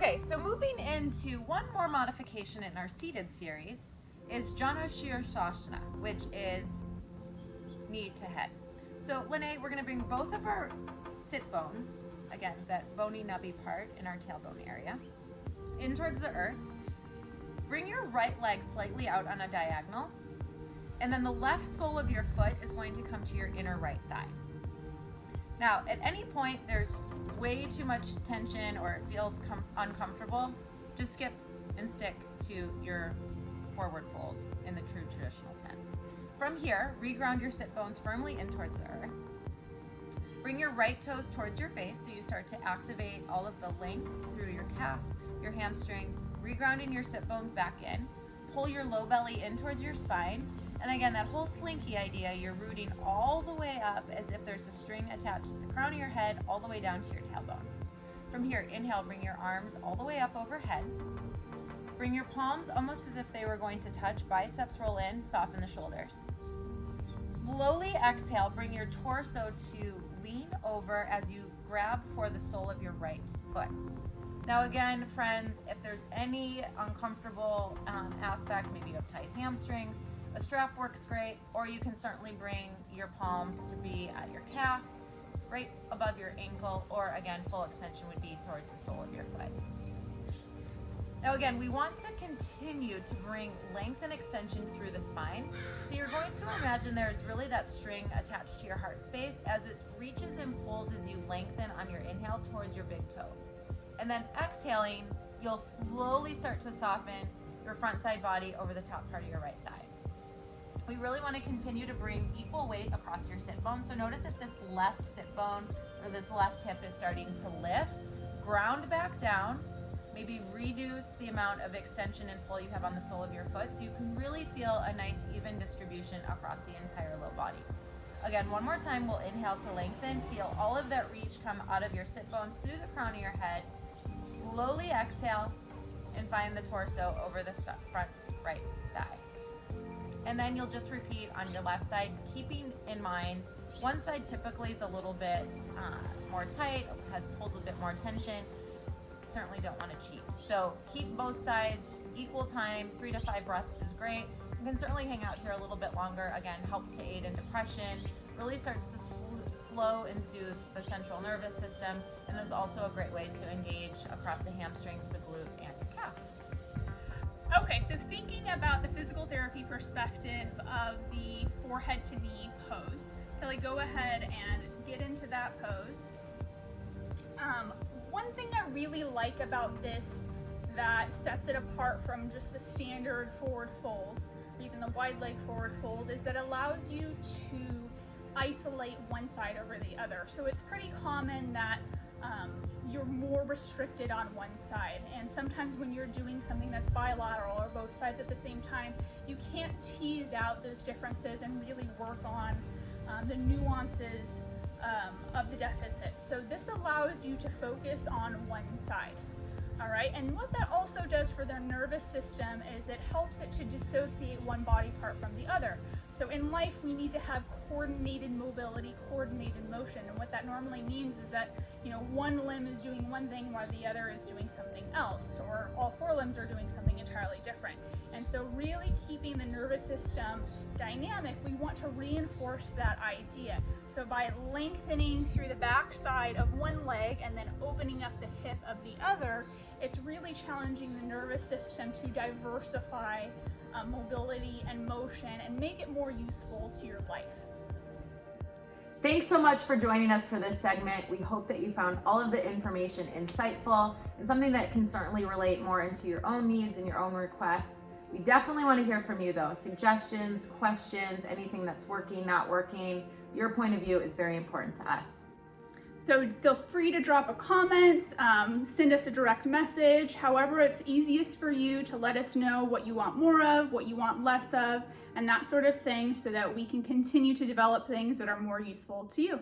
Okay, so moving into one more modification in our seated series is Janu Sirsana, which is knee to head. So Lene, we're going to bring both of our sit bones, again, that bony nubby part in our tailbone area, in towards the earth. Bring your right leg slightly out on a diagonal, and then the left sole of your foot is going to come to your inner right thigh. Now, at any point there's way too much tension or it feels uncomfortable, just skip and stick to your forward fold in the true traditional sense. From here, reground your sit bones firmly in towards the earth. Bring your right toes towards your face so you start to activate all of the length through your calf, your hamstring, regrounding your sit bones back in. Pull your low belly in towards your spine. And again, that whole slinky idea, you're rooting all the way up as if there's a string attached to the crown of your head all the way down to your tailbone. From here, inhale, bring your arms all the way up overhead. Bring your palms almost as if they were going to touch, biceps roll in, soften the shoulders. Slowly exhale, bring your torso to lean over as you grab for the sole of your right foot. Now again, friends, if there's any uncomfortable aspect, maybe you have tight hamstrings, a strap works great, or you can certainly bring your palms to be at your calf, right above your ankle, or again, full extension would be towards the sole of your foot. Now again, we want to continue to bring length and extension through the spine. So you're going to imagine there's really that string attached to your heart space as it reaches and pulls as you lengthen on your inhale towards your big toe. And then exhaling, you'll slowly start to soften your front side body over the top part of your right thigh. We really want to continue to bring equal weight across your sit bone. So notice if this left sit bone or this left hip is starting to lift, ground back down, maybe reduce the amount of extension and pull you have on the sole of your foot so you can really feel a nice even distribution across the entire low body. Again, one more time, we'll inhale to lengthen, feel all of that reach come out of your sit bones through the crown of your head. Slowly exhale and find the torso over the front right thigh. And then you'll just repeat on your left side, keeping in mind one side typically is a little bit more tight, holds a bit more tension. Certainly don't want to cheat. So keep both sides equal time, 3 to 5 breaths is great. You can certainly hang out here a little bit longer. Again, helps to aid in depression, really starts to slow and soothe the central nervous system, and is also a great way to engage across the hamstrings, the glute, and your calf. Okay, so thinking about the physical therapy perspective of the forehead to knee pose, Kelly, go ahead and get into that pose. One thing I really like about this that sets it apart from just the standard forward fold, or even the wide leg forward fold, is that it allows you to isolate one side over the other. So it's pretty common that you're more restricted on one side, and sometimes when you're doing something that's bilateral or both sides at the same time, you can't tease out those differences and really work on the nuances of the deficits. So this allows you to focus on one side. All right, and what that also does for their nervous system is it helps it to dissociate one body part from the other. So in life, we need to have coordinated mobility, coordinated motion, and what that normally means is that, you know, one limb is doing one thing while the other is doing something else, or all 4 limbs are doing something entirely different. And so really keeping the nervous system dynamic, we want to reinforce that idea. So by lengthening through the back side of one leg and then opening up the hip of the other, it's really challenging the nervous system to diversify mobility and motion and make it more useful to your life. Thanks so much for joining us for this segment. We hope that you found all of the information insightful and something that can certainly relate more into your own needs and your own requests. We definitely want to hear from you though. Suggestions, questions, anything that's working, not working. Your point of view is very important to us. So feel free to drop a comment, send us a direct message, however it's easiest for you to let us know what you want more of, what you want less of, and that sort of thing, so that we can continue to develop things that are more useful to you.